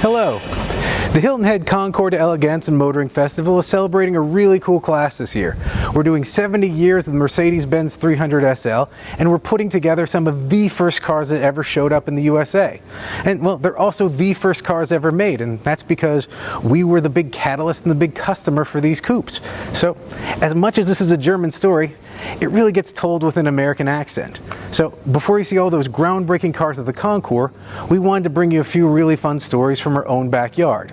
Hello! The Hilton Head Concours d'Elegance and Motoring Festival is celebrating a really cool class this year. We're doing 70 years of the Mercedes-Benz 300 SL, and we're putting together some of the first cars that ever showed up in the USA. And well, they're also the first cars ever made, and that's because we were the big catalyst and the big customer for these coupes. So, as much as this is a German story, it really gets told with an American accent. So, before you see all those groundbreaking cars at the Concours, we wanted to bring you a few really fun stories from our own backyard.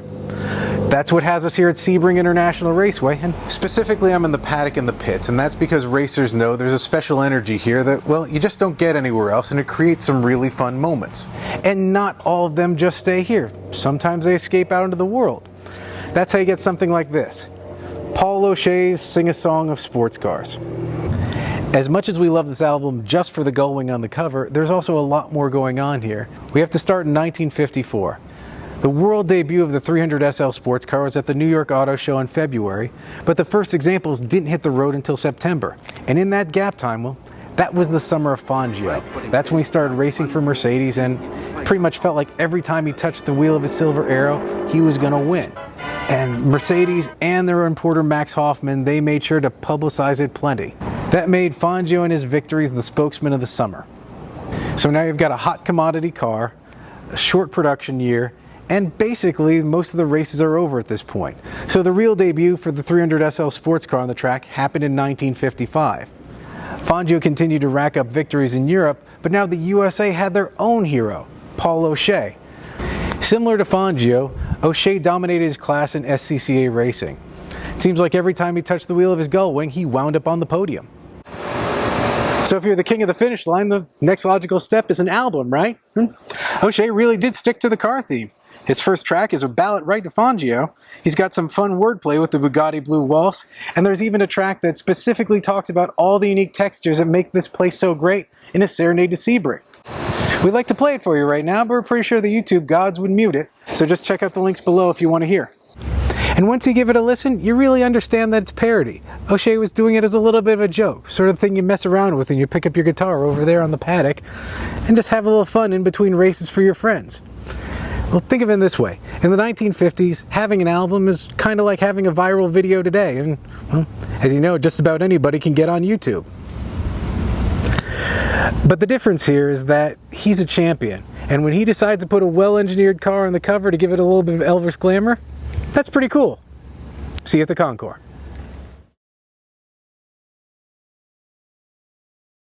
That's what has us here at Sebring International Raceway, and specifically I'm in the paddock in the pits, and that's because racers know there's a special energy here that, well, you just don't get anywhere else, and it creates some really fun moments. And not all of them just stay here. Sometimes they escape out into the world. That's how you get something like this. Paul Oshay's Sing a Song of Sports Cars. As much as we love this album just for the gull-wing on the cover, there's also a lot more going on here. We have to start in 1954. The world debut of the 300 SL sports car was at the New York Auto Show in February, but the first examples didn't hit the road until September. And in that gap time, well, that was the summer of Fangio. That's when he started racing for Mercedes and pretty much felt like every time he touched the wheel of his Silver Arrow, he was going to win. And Mercedes and their importer Max Hoffman, they made sure to publicize it plenty. That made Fangio and his victories the spokesman of the summer. So now you've got a hot commodity car, a short production year, and basically most of the races are over at this point. So the real debut for the 300 SL sports car on the track happened in 1955. Fangio continued to rack up victories in Europe, but now the USA had their own hero, Paul Oshea. Similar to Fangio, Oshea dominated his class in SCCA racing. It seems like every time he touched the wheel of his gull-wing, he wound up on the podium. So if you're the king of the finish line, the next logical step is an album, right? Oshea really did stick to the car theme. His first track is a ballad right to Fangio. He's got some fun wordplay with the Bugatti Blue Waltz, and there's even a track that specifically talks about all the unique textures that make this place so great in a serenade to Sebring. We'd like to play it for you right now, but we're pretty sure the YouTube gods would mute it, so just check out the links below if you want to hear. And once you give it a listen, you really understand that it's parody. Oshea was doing it as a little bit of a joke, sort of thing you mess around with and you pick up your guitar over there on the paddock and just have a little fun in between races for your friends. Well, think of it this way. In the 1950s, having an album is kind of like having a viral video today. And, well, as you know, just about anybody can get on YouTube. But the difference here is that he's a champion. And when he decides to put a well-engineered car on the cover to give it a little bit of Elvis glamour, that's pretty cool. See you at the Concours.